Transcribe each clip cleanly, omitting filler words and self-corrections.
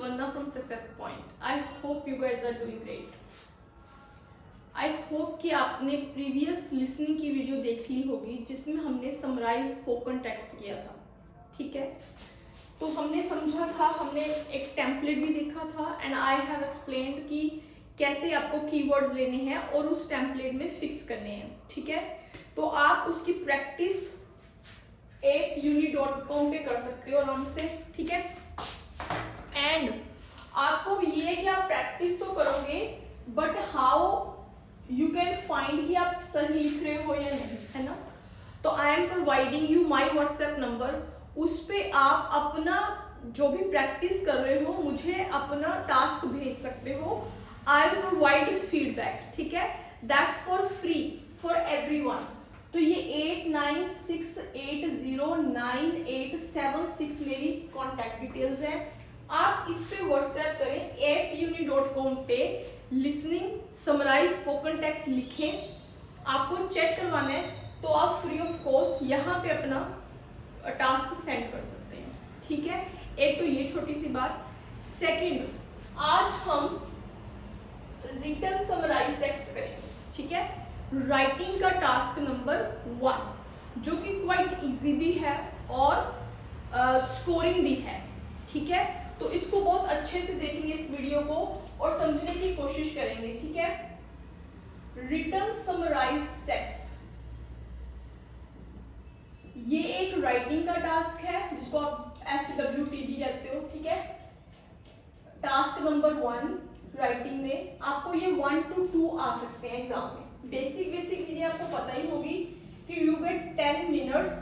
Vanna from Success Point. I hope you guys are doing great. I hope कि आपने previous listening की video देख ली होगी जिसमें हमने समराइज स्पोकन टेक्स्ट किया था, ठीक है। तो हमने समझा था, हमने एक टेम्पलेट भी देखा था एंड आई हैव एक्सप्लेन्ड कि कैसे आपको कीवर्ड्स लेने हैं और उस टेम्पलेट में फिक्स करने हैं, ठीक है। तो आप उसकी प्रैक्टिस appuni.com पे कर सकते हो आराम से, ठीक है। एंड आपको ये है कि आप प्रैक्टिस तो करोगे but how you can find कि आप सही लिख रहे हो या नहीं, है ना। तो I am providing you my WhatsApp number, उस पर आप अपना जो भी प्रैक्टिस कर रहे हो मुझे अपना टास्क भेज सकते हो। आई विल प्रोवाइड फीडबैक, ठीक है। That's for free for everyone. तो ये 89680987 मेरी कॉन्टैक्ट डिटेल्स है। आप इस पे व्हाट्सएप करें, appuni.com पे लिसनिंग समराइज स्पोकन टेक्स्ट लिखें। आपको चेक करवाना है तो आप फ्री ऑफ कॉस्ट यहाँ पे अपना टास्क सेंड कर सकते हैं, ठीक है। एक तो ये छोटी सी बात। सेकंड, आज हम रिटन समराइज टेक्स्ट करेंगे, ठीक है। राइटिंग का टास्क नंबर 1 जो कि क्वाइट इजी भी है और स्कोरिंग भी है, ठीक है। तो इसको बहुत अच्छे से देखेंगे इस वीडियो को और समझने की कोशिश करेंगे, ठीक है। रिटन समराइज टेक्स्ट, ये एक राइटिंग का टास्क है जिसको आप SWT भी कहते हो, ठीक है। टास्क नंबर 1 राइटिंग में आपको ये 1 to 2 आ सकते हैं एग्जाम में। बेसिक चीजें आपको पता ही होगी कि you get 10 minutes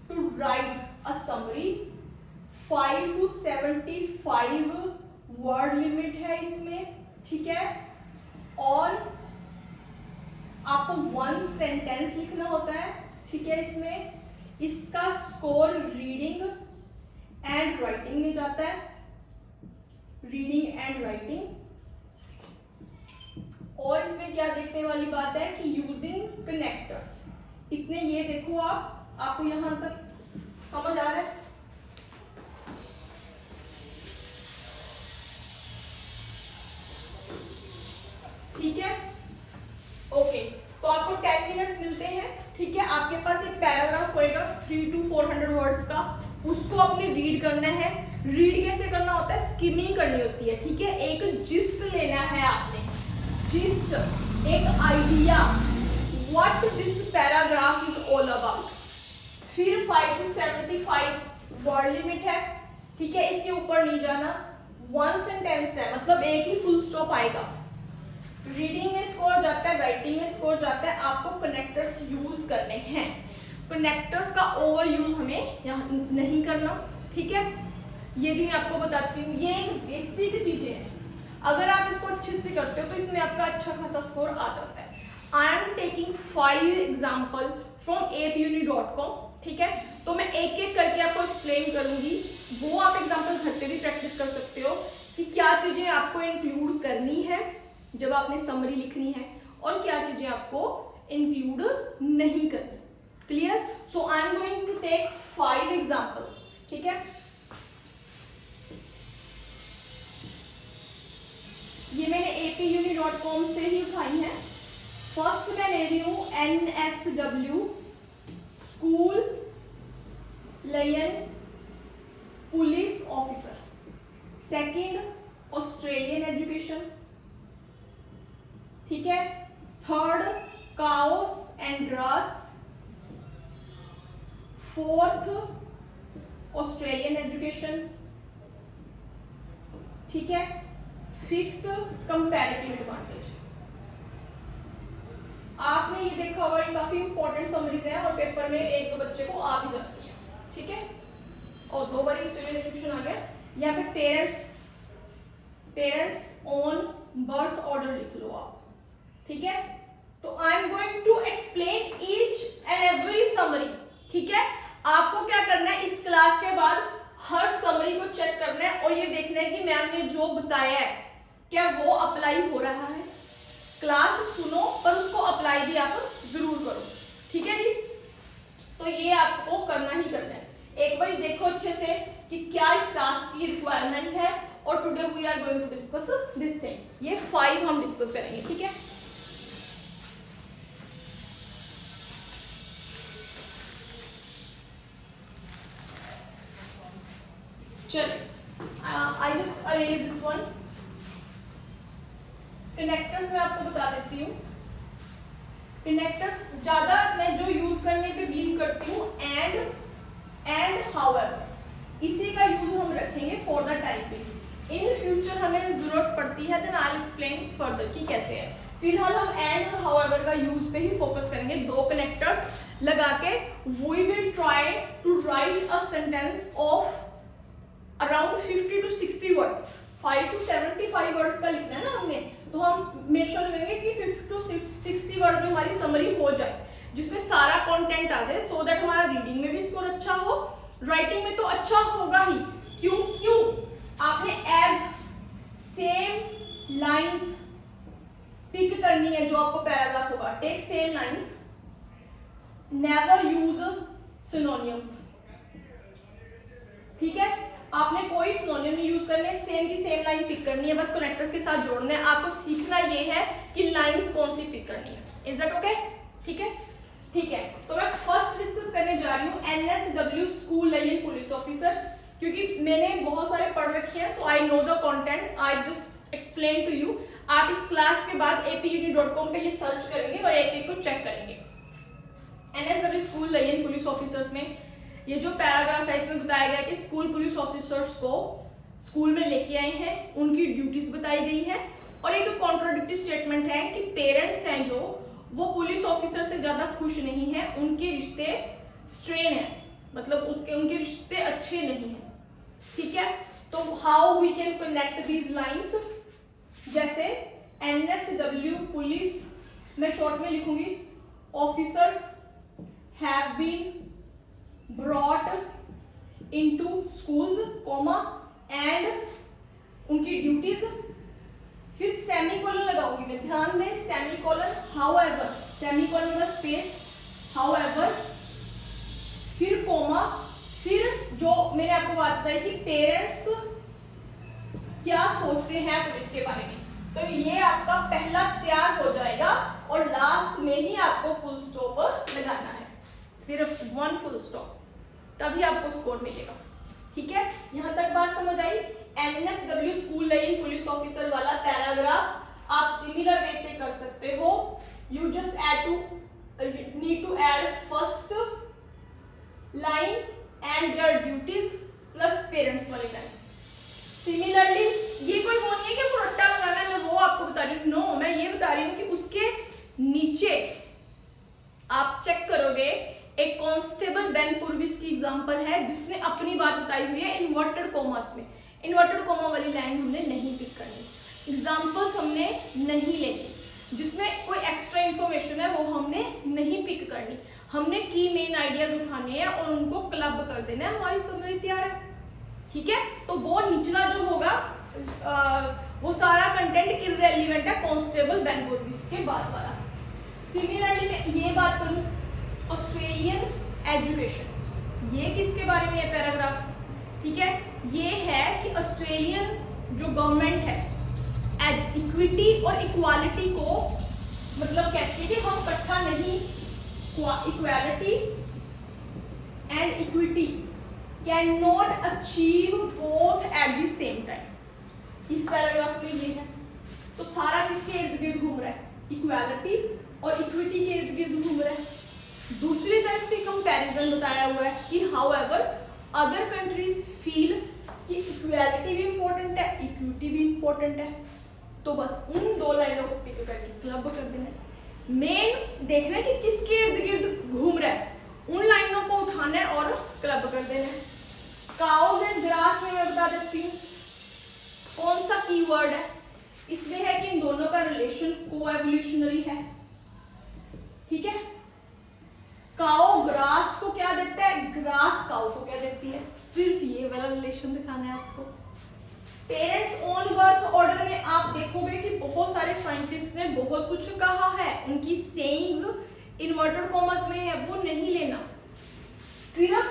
to write a summary, 5 to 75 word limit है इसमें, ठीक है। और आपको 1 सेंटेंस लिखना होता है, ठीक है। इसमें इसका स्कोर रीडिंग एंड राइटिंग में जाता है, रीडिंग एंड राइटिंग। और इसमें क्या देखने वाली बात है कि यूजिंग कनेक्टर्स, इतने ये देखो आपको यहां तक समझ आ रहा है। ठीक है, ओके। तो आपको 10 मिनट्स मिलते हैं, ठीक है। आपके पास एक पैराग्राफ होएगा 300 to 400 वर्ड्स का, उसको आपने रीड करना है। रीड कैसे करना होता है, स्किमिंग करनी होती है, ठीक है। एक जिस्ट लेना है आपने, जिस्ट, एक idea what this paragraph is all about. फिर 5 to 75 वर्ड लिमिट है, ठीक है। इसके ऊपर नहीं जाना। 1 सेंटेंस है मतलब एक ही फुल स्टॉप आएगा। रीडिंग में स्कोर जाता है, राइटिंग में स्कोर जाता है। आपको कनेक्टर्स यूज करने हैं। कनेक्टर्स का ओवर यूज हमें यहाँ नहीं करना, ठीक है। ये भी मैं आपको बताती हूँ, ये बेसिक चीजें हैं। अगर आप इसको अच्छे से करते हो तो इसमें आपका अच्छा खासा स्कोर आ जाता है। I am taking 5 example from appuni.com, ठीक है। तो मैं एक एक करके आपको एक्सप्लेन करूंगी, वो आप एग्जाम्पल घर पे भी प्रैक्टिस कर सकते हो कि क्या चीजें आपको इंक्लूड करनी है जब आपने समरी लिखनी है और क्या चीजें आपको इंक्लूड नहीं करनी। Clear? So I am going to take 5 examples, ठीक है। ये मैंने appuni.com से ही उठाई है। फर्स्ट मैं ले रही हूं NSW school liaison police officer. Second Australian education, ठीक है। Third chaos and grass. Fourth Australian education, ठीक है। Fifth comparative advantage. आपने ये देखा होगा, ये काफी इंपॉर्टेंट समरीज है और पेपर में एक दो बच्चे को आ भी जाती है, ठीक है। और 2 बार ऑस्ट्रेलियन एजुकेशन आ गया। यहाँ पे पेरेंट्स ऑन बर्थ ऑर्डर लिख लो आप, ठीक है। तो I am going to explain each and every summary, ठीक है। आपको क्या करना है, इस क्लास के बाद हर समरी को चेक करना है और ये देखना है कि मैम ने जो बताया है क्या वो अप्लाई हो रहा है। क्लास सुनो पर उसको अप्लाई भी आप जरूर करो, ठीक है जी। तो ये आपको करना ही करना है। एक बार देखो अच्छे से कि क्या इस टास्क की रिक्वायरमेंट है we are going to discuss this thing. ये 5 हम डिस्कस करेंगे, ठीक है। चलिए, I just arrange this one. Connectors मैं आपको बता देती हूँ। कनेक्टर्स ज्यादा मैं जो यूज करने पे बिलीव करती हूँ एंड हाउएवर, इसी का यूज हम रखेंगे for the typing. In future हमें जरूरत पड़ती है, then I will explain further कि कैसे है। फिलहाल हम एंड और हाउएवर का यूज पे ही फोकस करेंगे। 2 कनेक्टर्स लगा के we will try to write a sentence of around 50 to 60 words. 5 to 75 words का लिखना है ना हमने, तो हम मेक श्योर करेंगे कि 50 to 60 वर्ड में हमारी समरी हो जाए, जिसमें सारा कंटेंट आ जाए, सो दैट हमारा रीडिंग में भी स्कोर अच्छा हो, राइटिंग में तो अच्छा होगा ही। क्यों आपने एज सेम लाइंस पिक करनी है जो आपको पैराग्राफ होगा। Take same lines, never use synonyms, ठीक है। आपने कोई सिनोनिम नहीं यूज करने, सेम की सेम लाइन पिक करनी है, बस कनेक्टर्स के साथ जोड़ना है। आपको सीखना ये है कि लाइंस कौन सी पिक करनी है। Is that okay? ठीक है, ठीक है। तो मैं फर्स्ट डिस्कस करने जा रही हूँ NSW school line police officers, क्योंकि मैंने बहुत सारे पढ़ रखे हैं, so I know the content, I just explain to you. आप इस क्लास के बाद apud.com पे ये सर्च करेंगे और एक को चेक करेंगे। NSW school line police officers में ये जो पैराग्राफ है इसमें बताया गया कि स्कूल पुलिस ऑफिसर्स को स्कूल में लेके आए हैं, उनकी ड्यूटीज बताई गई है, और एक कॉन्ट्राडिक्टरी स्टेटमेंट है कि पेरेंट्स हैं जो वो पुलिस ऑफिसर से ज्यादा खुश नहीं है, उनके रिश्ते स्ट्रेन है, मतलब उनके रिश्ते अच्छे नहीं है, ठीक है। तो how we can connect these lines, जैसे NSW पुलिस, मैं शॉर्ट में लिखूंगी officers have been brought into schools, comma and उनकी ड्यूटीज, फिर सेमीकोलन लगाऊंगी मैं, ध्यान में सेमीकोलन, हाउएवर, सेमीकोलन का स्पेस, हाउएवर, फिर कोमा, फिर जो मैंने आपको बात बताई कि पेरेंट्स क्या सोचते हैं पुलिस के बारे में, तो ये आपका पहला त्याग हो जाएगा और लास्ट में ही आपको फुल स्टॉप लगाना है, सिर्फ 1 फुल स्टॉप, तभी आपको स्कोर मिलेगा, ठीक है। यहां तक बात समझ आई? NSW school line police officer वाला पैराग्राफ आप सिमिलर वे से कर सकते हो। You just need to add first line and their duties plus parents वाली लाइन। सिमिलरली ये कोई वो नहीं है कि आपको रट्टा लगाना है, मैं वो आपको बता रही हूँ, नो, मैं ये बता रही हूँ कि उसके नीचे आप चेक करोगे, एक कांस्टेबल बेन पुरविस की एग्जांपल है जिसने अपनी बात बताई हुई है इन्वर्टेड कॉमास में। इन्वर्टेड कॉमा वाली लाइन हमने नहीं पिक करनी, एग्जांपल्स हमने नहीं लेनी, जिसमें कोई एक्स्ट्रा इंफॉर्मेशन है वो हमने नहीं पिक करनी, हमने की मेन आइडियाज उठाने हैं और उनको क्लब कर देना है, हमारी समरी तैयार है, ठीक है। तो वो निचला जो होगा वो सारा कंटेंट इररेलेवेंट है कांस्टेबल बेन पुरविस के बाद वाला। सिमिलरली मैं ये बात करूं ऑस्ट्रेलियन एजुकेशन, ये किसके बारे में है पैराग्राफ, ठीक है। ये है कि ऑस्ट्रेलियन जो गवर्नमेंट है इक्विटी और इक्वालिटी को मतलब कहती है कि हम इकट्ठा नहीं, equality and equity can not achieve both at the same time. इस पैराग्राफ में ये है, तो सारा किसके इर्द गिर्द घूम रहा है, इक्वालिटी और इक्विटी के इर्द गिर्द घूम रहा है। दूसरी तरफ भी कंपैरिजन बताया हुआ है कि हाउएवर अदर कंट्रीज फील कि इक्वालिटी भी इंपॉर्टेंट है, इक्विटी भी इंपॉर्टेंट है, तो बस उन 2 लाइनों को पिक करके क्लब कर देना है। मेन देखना है कि किसके इर्द गिर्द घूम रहा है, उन लाइनों को उठाना है और क्लब कर देना है। काउज एंड ग्रास में मैं बता देती हूँ कौन सा कीवर्ड है, इसमें है कि इन दोनों का रिलेशन कोएवोल्यूशनरी है, ठीक है। काउ ग्रास को क्या देता है, ग्रास काउ को क्या देती है, सिर्फ ये वाला रिलेशन दिखाना है आपको। पेरेंट्स ओन बर्थ ऑर्डर में आप देखोगे कि बहुत सारे साइंटिस्ट ने बहुत कुछ कहा है, उनकी सेइंग्स इन्वर्टेड कॉमास में है, वो नहीं लेना, सिर्फ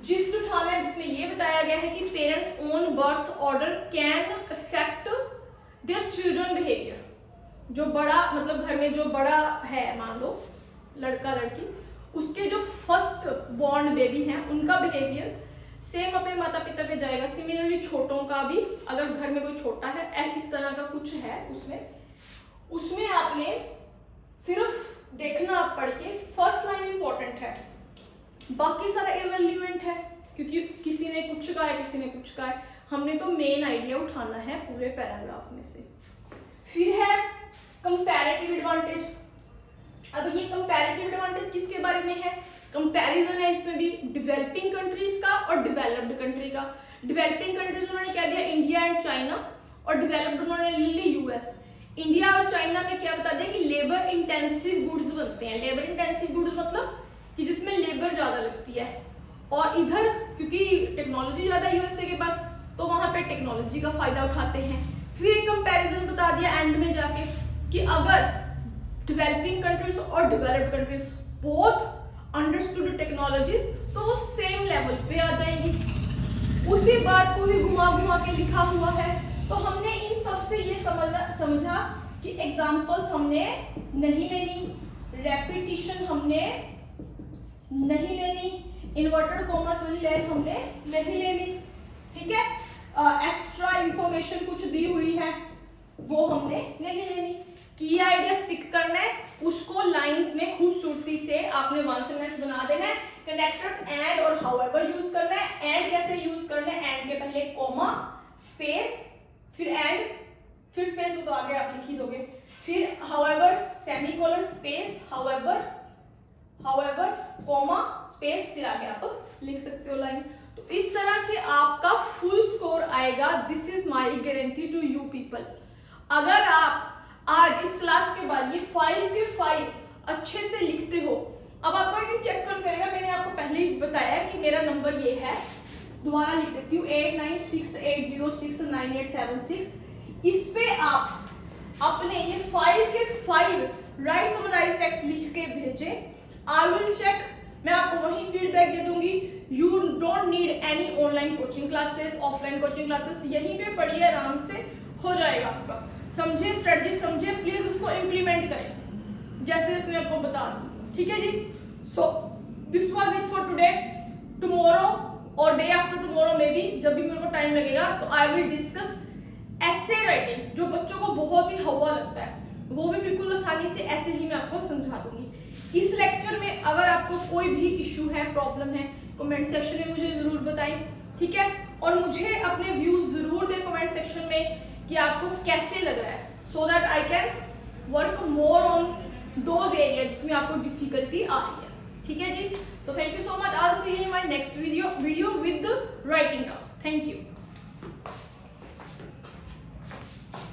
जिस्ट उठाना है जिसमें ये बताया गया है कि parents own birth order can affect their children behaviour, जो बड़ा मतलब घर में जो बड़ा है, मान लो लड़का लड़की, उसके जो फर्स्ट बॉर्न बेबी हैं उनका बिहेवियर सेम अपने माता पिता पे जाएगा। सिमिलरली छोटों का भी, अगर घर में कोई छोटा है इस तरह का कुछ है उसमें आपने सिर्फ देखना, आप पढ़ के फर्स्ट लाइन इंपॉर्टेंट है, बाकी सारा इररिलेवेंट है, क्योंकि किसी ने कुछ कहा है किसी ने कुछ कहा है, हमने तो मेन आइडिया उठाना है पूरे पैराग्राफ में से। फिर है कंपैरेटिव एडवांटेज। अब ये कंपैरेटिव एडवांटेज किसके बारे में है? कंपैरिजन है इसमें भी डेवलपिंग कंट्रीज का और डेवलप्ड कंट्री का। डेवलपिंग कंट्रीज उन्होंने क्या दिया, इंडिया एंड चाइना, और डेवलप्ड उन्होंने ले ली यूएस। इंडिया और चाइना में क्या बता दें कि लेबर इंटेंसिव गुड्स बनते हैं। लेबर इंटेंसिव गुड्स मतलब कि जिसमें लेबर ज्यादा लगती है, और इधर क्योंकि टेक्नोलॉजी ज्यादा है यूएसए के पास, तो वहां पे टेक्नोलॉजी का फायदा उठाते हैं। फिर एक कंपैरिजन बता दिया एंड में जाके कि अगर डेवलपिंग कंट्रीज और developed countries both understood technologies तो वो सेम लेवल पे आ जाएंगी। उसी बात को ही घुमा घुमा के लिखा हुआ है। तो हमने इन सब से ये समझा कि एग्जांपल्स हमने नहीं लेनी, रेपिटिशन हमने नहीं लेनी, इन्वर्टेड कॉमास वाली लाइन हमने नहीं लेनी, ठीक है। एक्स्ट्रा इंफॉर्मेशन कुछ दी हुई है वो हमने नहीं लेनी। की आइडियाज पिक करना है, उसको लाइंस में खूबसूरती से आपने वन सेंटेंस बना देना है। कनेक्टर्स एंड और हाउएवर यूज करना है। एंड कैसे यूज करना है? एंड के पहले कॉमा, स्पेस, फिर एंड, फिर स्पेस तो आगे आप लिख ही दोगे, फिर however, semicolon, space, however, comma, space, फिर आगे आप लिख सकते हो लाइन। तो इस तरह से आपका फुल स्कोर आएगा। This is my guarantee to you people. अगर आप आज इस क्लास के बाद ये 5 के 5 अच्छे से लिखते हो, अब आपको एक चेक कौन करेगा? मैंने आपको पहले ही बताया कि मेरा नंबर ये है, दोबारा लिख देती हूँ 8968069876। इस पे आप अपने ये 5 के 5 राइट समराइज टेक्स्ट लिख के भेजे। आई विल चेक, मैं आपको वही फीडबैक दे दूंगी। You don't need any online coaching classes, offline coaching classes, यहीं पे पढ़िए, आराम से हो जाएगा आपका। समझे स्ट्रेटजी, समझे, प्लीज उसको इम्प्लीमेंट करें जैसे जैसे मैं आपको बता दूं, ठीक है जी। So this was it for today. Tomorrow और डे आफ्टर टुमारो में भी जब भी मेरे को टाइम लगेगा तो I will discuss essay writing, जो बच्चों को बहुत ही हवा लगता है, वो भी बिल्कुल आसानी से ऐसे ही मैं आपको समझा दूंगी। इस लेक्चर में अगर आपको कोई भी इशू है, प्रॉब्लम है, कमेंट सेक्शन में मुझे जरूर बताएं, ठीक है। और मुझे अपने व्यूज जरूर दें कमेंट सेक्शन में कि आपको कैसे लग रहा है, so that I can work more on those area जिसमें आपको डिफिकल्टी आ रही है, ठीक है जी। So thank you so much. I will see you in my next video with writing task. Thank you.